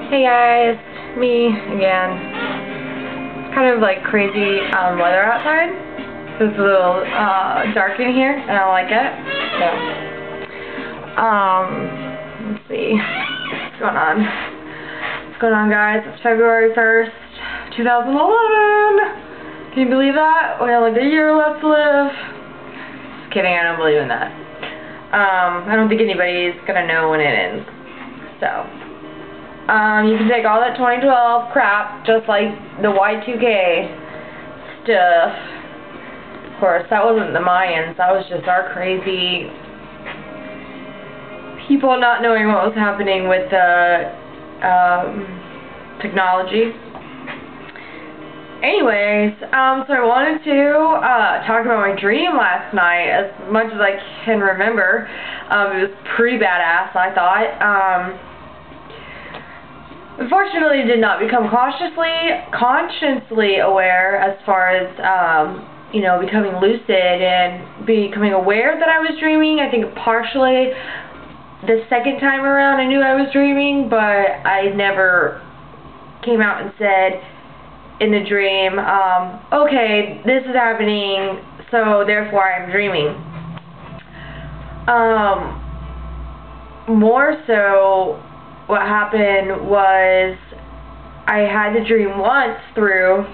Hey guys, me again. It's kind of like crazy weather outside. It's a little dark in here and I like it. So, let's see. What's going on? What's going on, guys? It's February 1st, 2011. Can you believe that? We have like a year left to live. Just kidding, I don't believe in that. I don't think anybody's gonna know when it ends. So, you can take all that 2012 crap, just like the Y2K stuff. Of course, that wasn't the Mayans, that was just our crazy people not knowing what was happening with the technology. Anyways, so I wanted to talk about my dream last night as much as I can remember. It was pretty badass, I thought. Unfortunately, did not become consciously aware as far as, you know, becoming lucid and becoming aware that I was dreaming. I think partially the second time around I knew I was dreaming, but I never came out and said in the dream, okay, this is happening, so therefore I'm dreaming. More so, what happened was I had the dream once through,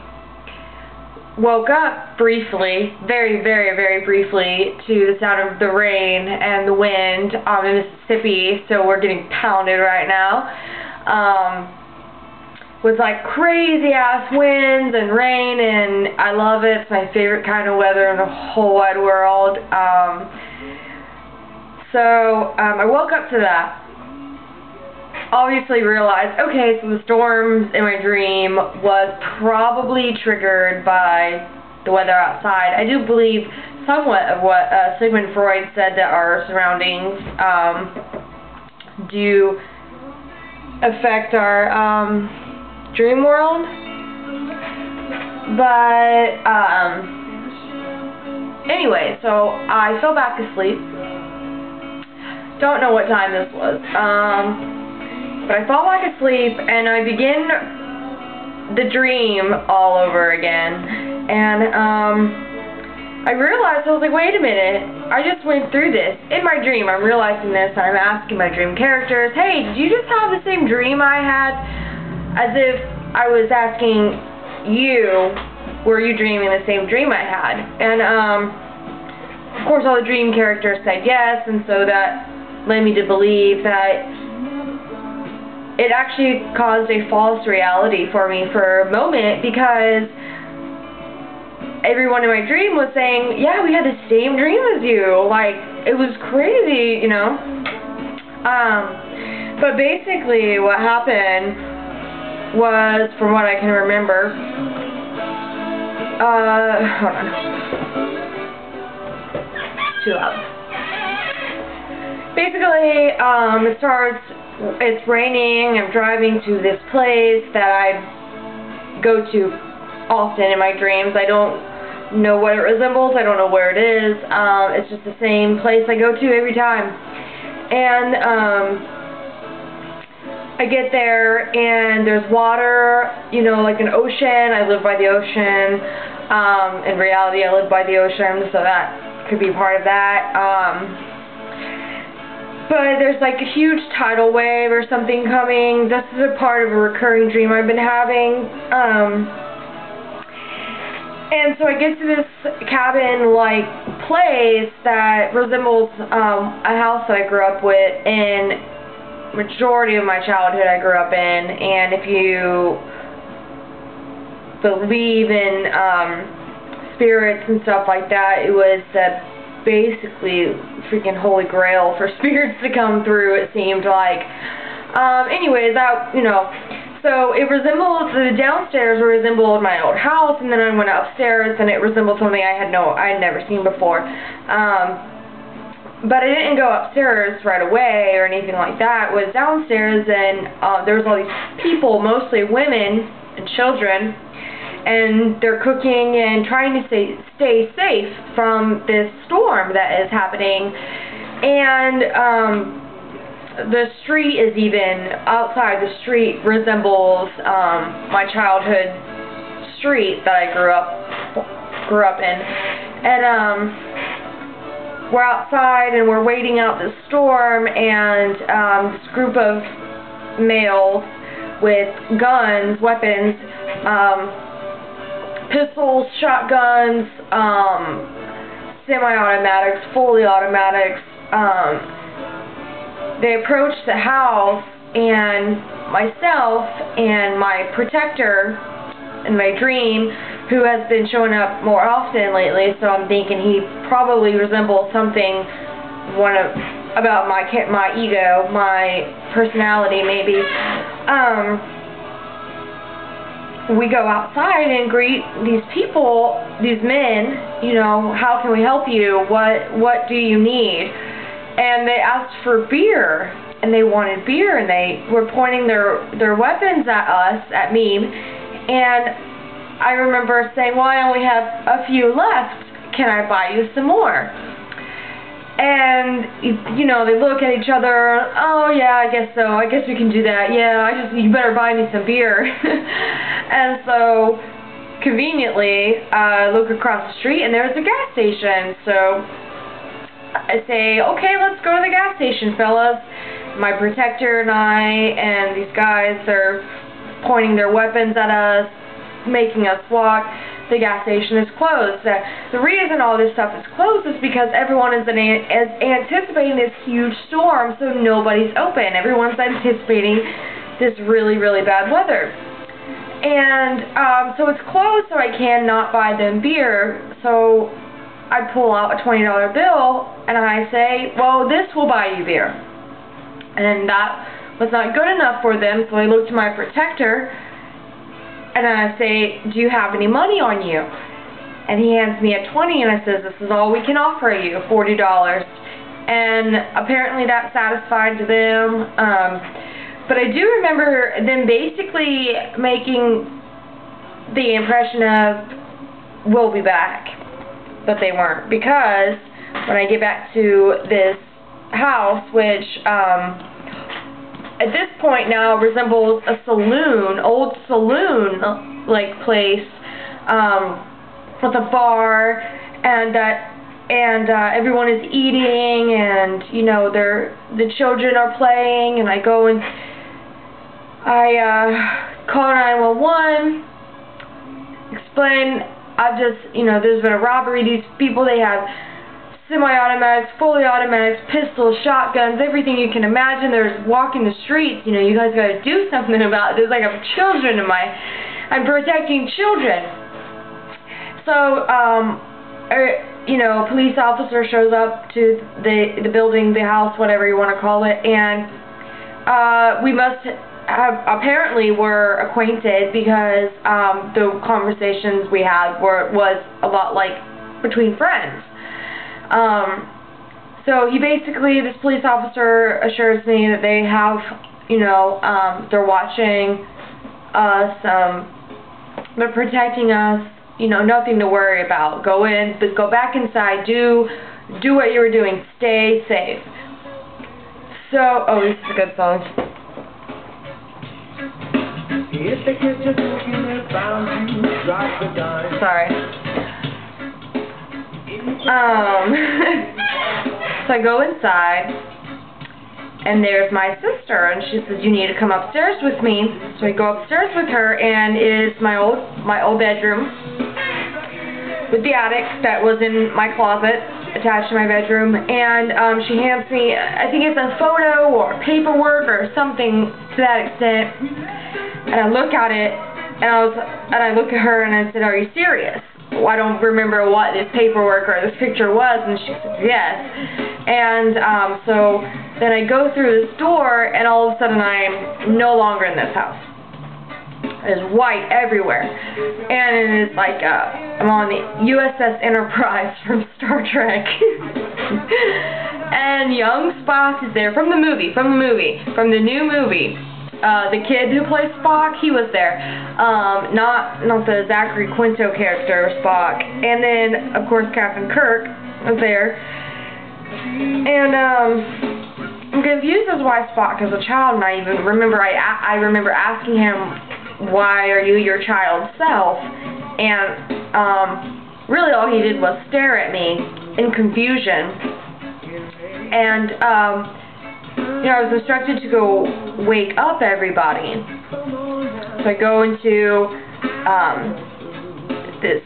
woke up briefly, very, very, very briefly, to the sound of the rain and the wind in Mississippi, so we're getting pounded right now. With like crazy ass winds and rain, and I love it. It's my favorite kind of weather in the whole wide world. So I woke up to that. Obviously realized, okay, so the storms in my dream was probably triggered by the weather outside. I do believe somewhat of what Sigmund Freud said, that our surroundings do affect our dream world. But anyway, so I fell back asleep. Don't know what time this was. But I fall back asleep and I begin the dream all over again. And I realized, I was like, wait a minute, I just went through this. In my dream, I'm realizing this, and I'm asking my dream characters, hey, did you just have the same dream I had? As if I was asking you, were you dreaming the same dream I had? And of course all the dream characters said yes, and so that led me to believe that it actually caused a false reality for me for a moment, because everyone in my dream was saying, yeah, we had the same dream as you. Like, it was crazy, you know? But basically what happened was, from what I can remember, hold on. Too loud. Basically, it starts, it's raining, I'm driving to this place that I go to often in my dreams. I don't know what it resembles, I don't know where it is, it's just the same place I go to every time. And I get there and there's water, you know, like an ocean. I live by the ocean. In reality, I live by the ocean, so that could be part of that. But there's like a huge tidal wave or something coming. This is a part of a recurring dream I've been having. And so I get to this cabin-like place that resembles a house that I grew up with in majority of my childhood. I grew up in, and if you believe in spirits and stuff like that, it was basically freaking holy grail for spirits to come through, it seemed like. Anyways, that, you know, so it resembled, the downstairs resembled my old house, and then I went upstairs and it resembled something I had never seen before. But I didn't go upstairs right away or anything like that. It was downstairs, and there was all these people, mostly women and children, and they're cooking and trying to stay safe from this storm that is happening. And the street is even, outside the street resembles my childhood street that I grew up in. And we're outside and we're waiting out the storm, and this group of males with guns, weapons, pistols, shotguns, semi-automatics, fully automatics, they approached the house, and myself and my protector in my dream, who has been showing up more often lately, so I'm thinking he probably resembles something about my ego, my personality maybe. We go outside and greet these people, these men, you know, how can we help you? What do you need? And they asked for beer, and they wanted beer, and they were pointing their weapons at us, at me, and I remember saying, well, I only have a few left, can I buy you some more? And, you know, they look at each other, oh yeah, I guess so, I guess we can do that, yeah, you better buy me some beer. And so, conveniently, I look across the street and there's a gas station, so I say, okay, let's go to the gas station, fellas. My protector and I and these guys are pointing their weapons at us, making us walk. The gas station is closed. The reason all this stuff is closed is because everyone is anticipating this huge storm, so nobody's open. Everyone's anticipating this really, really bad weather. And so it's closed, so I cannot buy them beer. So I pull out a $20 bill, and I say, well, this will buy you beer. And that was not good enough for them, so I look to my protector, and I say, do you have any money on you? And he hands me a 20, and I says, this is all we can offer you, $40. And apparently that satisfied them. But I do remember them basically making the impression of, we'll be back. But they weren't, because when I get back to this house, which at this point now resembles a saloon, old saloon like place, with a bar, and everyone is eating, and you know the children are playing, and I go and I call 911, explain I've just, you know, there's been a robbery. These people, they have semi-automatics, fully automatics, pistols, shotguns, everything you can imagine. They're walking the streets. You know, you guys got to do something about it. There's like children in I'm protecting children. So, you know, a police officer shows up to the building, the house, whatever you want to call it, and we must apparently were acquainted, because the conversations we had was a lot like between friends. So he basically, this police officer assures me that they have, you know, they're watching us, they're protecting us, you know, nothing to worry about. Go in, but go back inside, do what you were doing, stay safe. So, oh, this is a good song. Sorry. So I go inside, and there's my sister, and she says, you need to come upstairs with me. So I go upstairs with her, and it is my old bedroom with the attic that was in my closet attached to my bedroom, and she hands me, I think it's a photo or paperwork or something to that extent. And I look at it, and I look at her, and I said, are you serious? Well, I don't remember what this paperwork or this picture was, and she said, yes. And so then I go through this door, and all of a sudden I'm no longer in this house. There's white everywhere. And it's like, I'm on the USS Enterprise from Star Trek. And young Spock is there, from the new movie. The kid who plays Spock, he was there. Not the Zachary Quinto character, Spock. And then, of course, Captain Kirk was there. And I'm confused as why Spock is a child, and I even remember I remember asking him, why are you your child self? And really all he did was stare at me in confusion. And you know, I was instructed to go wake up everybody. So I go into this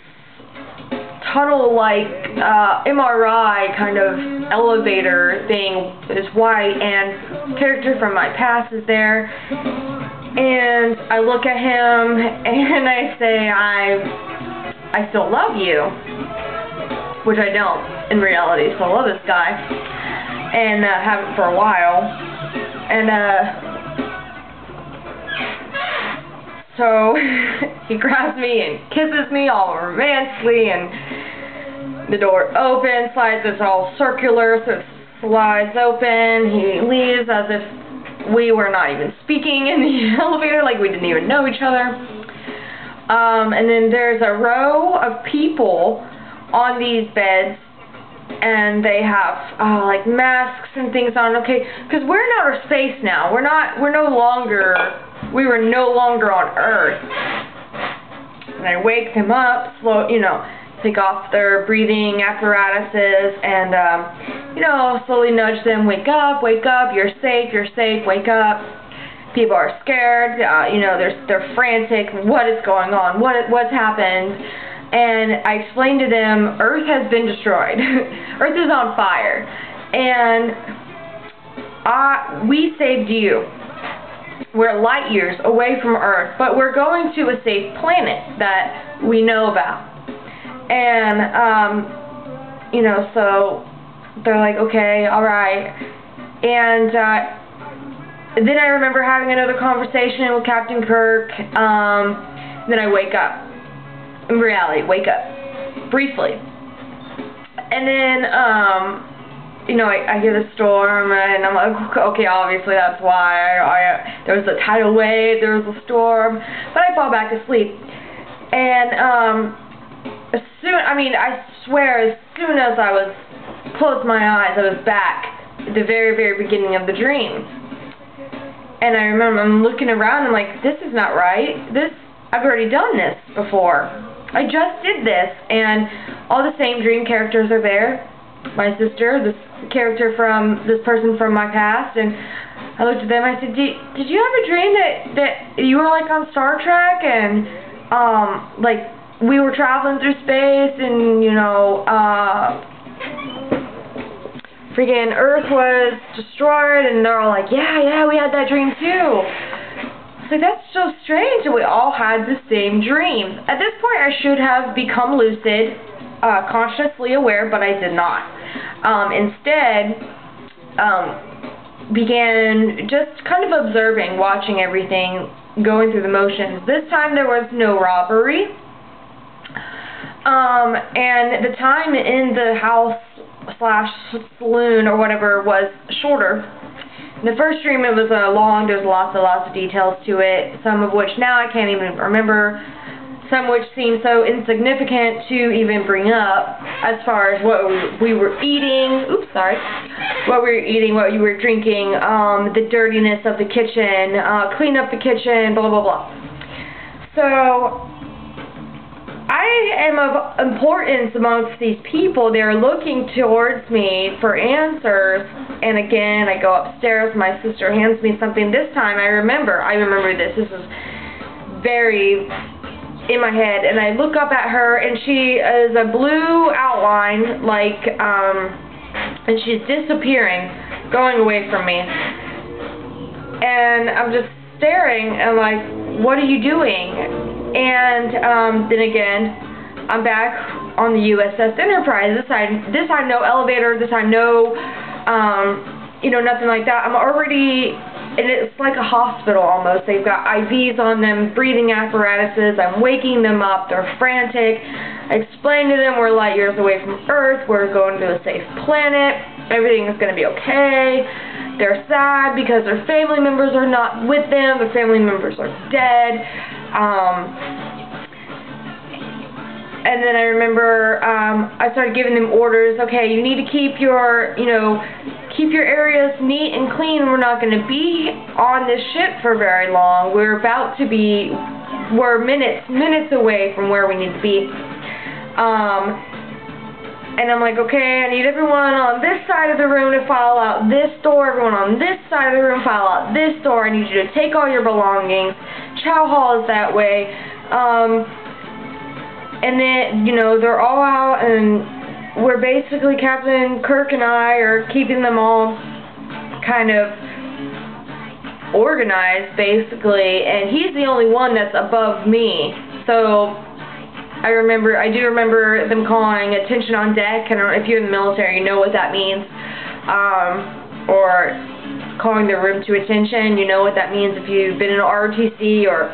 tunnel-like MRI kind of elevator thing. Is white, and character from my past is there. And I look at him and I say, I still love you, which I don't in reality. Still love this guy, and haven't for a while. And so he grabs me and kisses me all romantically, and the door opens, slides, it's all circular, so it slides open. He leaves as if we were not even speaking in the elevator, like we didn't even know each other. And then there's a row of people on these beds, and they have like masks and things on. Okay, because we're in outer space now. We were no longer on Earth. And I wake them up, take off their breathing apparatuses, and slowly nudge them. Wake up, you're safe, wake up. People are scared, they're frantic. What is going on? What's happened? And I explained to them, Earth has been destroyed. Earth is on fire. And we saved you. We're light years away from Earth, but we're going to a safe planet that we know about. And, so they're like, okay, alright. And then I remember having another conversation with Captain Kirk. Then I wake up. In reality, wake up. Briefly. And then, I hear the storm, and I'm like, okay, obviously that's why. There was a tidal wave, there was a storm. But I fall back asleep. And, I swear, as soon as I closed my eyes, I was back at the very, very beginning of the dream. And I remember I'm looking around, and I'm like, this is not right. I've already done this before. I just did this, and all the same dream characters are there. My sister, this character from this person from my past, and I looked at them. I said, "Did you have a dream that you were like on Star Trek, and like we were traveling through space, and freaking Earth was destroyed?" And they're all like, "Yeah, we had that dream too." So that's so strange that we all had the same dreams. At this point, I should have become lucid, consciously aware, but I did not. Instead, began just kind of observing, watching everything, going through the motions. This time there was no robbery. And the time in the house / saloon or whatever was shorter. In the first dream it was long, there's lots of details to it, some of which now I can't even remember, some which seem so insignificant to even bring up, as far as what we were eating, what we were eating, what you were drinking, the dirtiness of the kitchen, clean up the kitchen, blah blah blah. So I am of importance amongst these people. They're looking towards me for answers, and again, I go upstairs, my sister hands me something. This time, I remember this. This is very in my head, and I look up at her, and she is a blue outline, like, and she's disappearing, going away from me. And I'm just staring, and like, what are you doing? And then again, I'm back on the USS Enterprise. This time no elevator. This time no, nothing like that. I'm already, and it's like a hospital almost. They've got IVs on them, breathing apparatuses. I'm waking them up. They're frantic. I explain to them we're light years away from Earth. We're going to a safe planet. Everything is going to be okay. They're sad because their family members are not with them. Their family members are dead. And then I remember I started giving them orders. Okay, you need to keep your, keep your areas neat and clean. We're not going to be on this ship for very long. We're minutes away from where we need to be. And I'm like, okay, I need everyone on this side of the room to file out this door, everyone on this side of the room file out this door. I need you to take all your belongings. Chow hall is that way. And then, you know, they're all out, and we're basically, Captain Kirk and I are keeping them all kind of organized, basically, and he's the only one that's above me. So I do remember them calling attention on deck. I don't know if you're in the military, you know what that means. Or calling the room to attention, you know what that means if you've been in ROTC or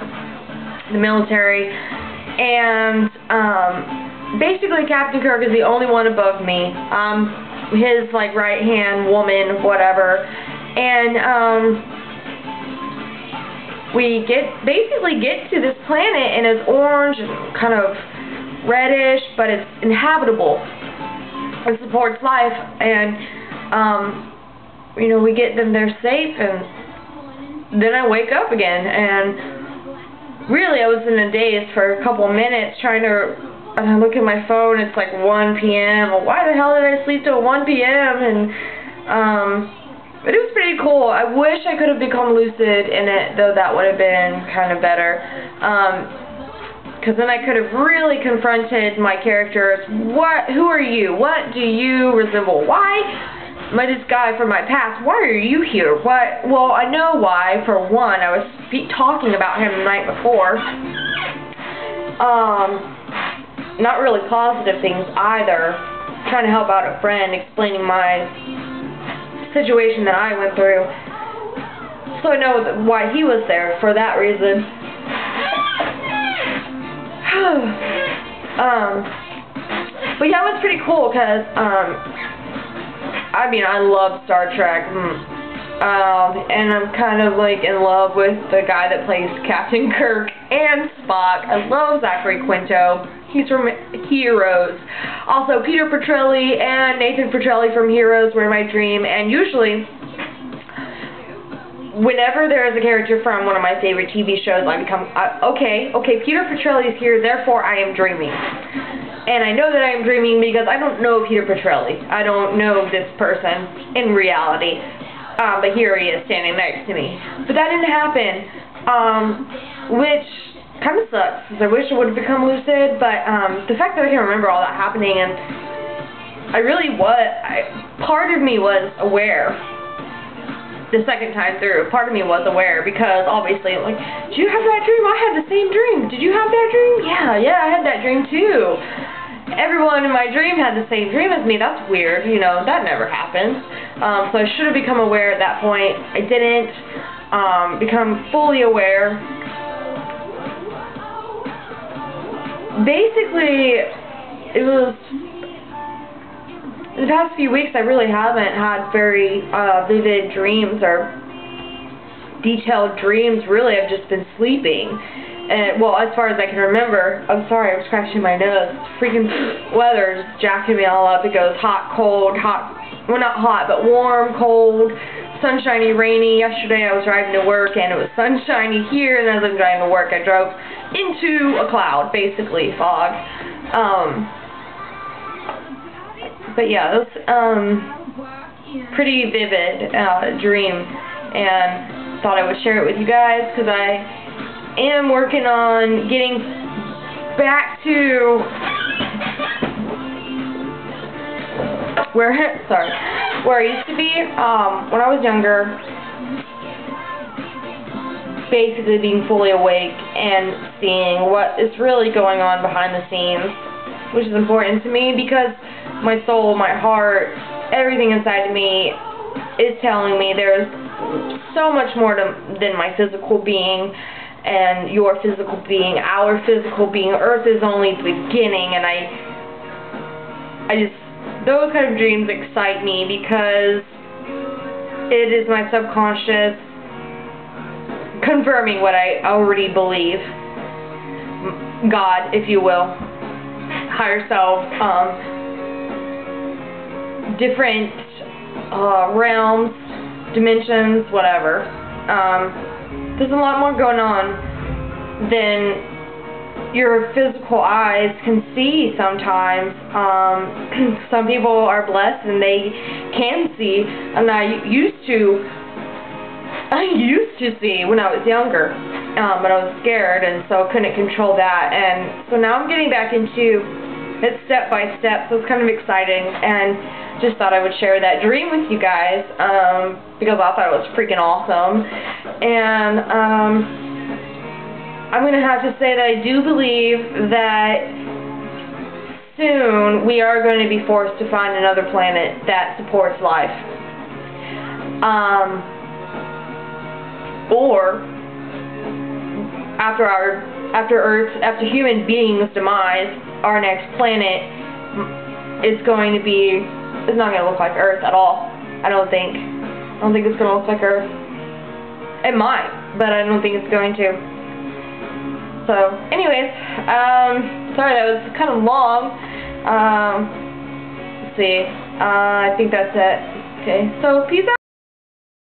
the military. And basically Captain Kirk is the only one above me. His like right hand woman, whatever. And we basically get to this planet, and it's orange and kind of reddish, but it's inhabitable. It supports life, and you know, we get them there safe, and then I wake up again, and really I was in a daze for a couple minutes trying to, and I look at my phone, it's like 1 p.m. Well, why the hell did I sleep till 1 p.m.? And but it was pretty cool. I wish I could have become lucid in it, though that would have been kind of better. Because then I could have really confronted my characters. Who are you? What do you resemble? Why am I this guy from my past? Why are you here? Well, I know why. For one, I was talking about him the night before. Not really positive things either. Trying to help out a friend, explaining my situation that I went through, so I know why he was there for that reason. But yeah, it was pretty cool because I mean, I love Star Trek, and I'm kind of like in love with the guy that plays Captain Kirk and Spock. I love Zachary Quinto. He's from Heroes. Also, Peter Petrelli and Nathan Petrelli from Heroes were in my dream, and usually, whenever there is a character from one of my favorite TV shows, I become, okay, Peter Petrelli is here, therefore I am dreaming. And I know that I am dreaming because I don't know Peter Petrelli. I don't know this person in reality. But here he is standing next to me. But that didn't happen, which kind of sucks, because I wish I would have become lucid, but the fact that I can remember all that happening, and part of me was aware the second time through. Part of me was aware, because obviously, like, did you have that dream? I had the same dream. Did you have that dream? Yeah, I had that dream too. Everyone in my dream had the same dream as me. That's weird, you know, that never happens. So I should have become aware at that point. I didn't become fully aware. Basically, it was, in the past few weeks I really haven't had very vivid dreams or detailed dreams, really. I've just been sleeping. And, well, as far as I can remember. I'm sorry, I'm scratching my nose. Freaking weather is jacking me all up. It goes hot, cold, hot, well, not hot, but warm, cold, sunshiny, rainy. Yesterday I was driving to work and it was sunshiny here, and as I'm driving to work I drove into a cloud, basically, fog. But yeah, it was pretty vivid dream, and thought I would share it with you guys, because I am working on getting back to where I used to be when I was younger, basically being fully awake and seeing what is really going on behind the scenes, which is important to me, because my soul, my heart, everything inside of me is telling me there's so much more than my physical being and your physical being, our physical being. Earth is only the beginning, and I just, those kind of dreams excite me, because it is my subconscious confirming what I already believe. God, if you will, higher self, different realms, dimensions, whatever. There's a lot more going on than your physical eyes can see sometimes. Some people are blessed and they can see, and I used to see when I was younger, but I was scared and so couldn't control that, and so now I'm getting back into it step by step, so it's kind of exciting, and just thought I would share that dream with you guys, because I thought it was freaking awesome. And I'm going to have to say that I do believe that soon we are going to be forced to find another planet that supports life. Or after human beings' demise, our next planet is going to be, it's not going to look like Earth at all. I don't think it's going to look like Earth. It might, but I don't think it's going to. So, anyways, sorry that was kind of long. Let's see. I think that's it. Okay, so peace out.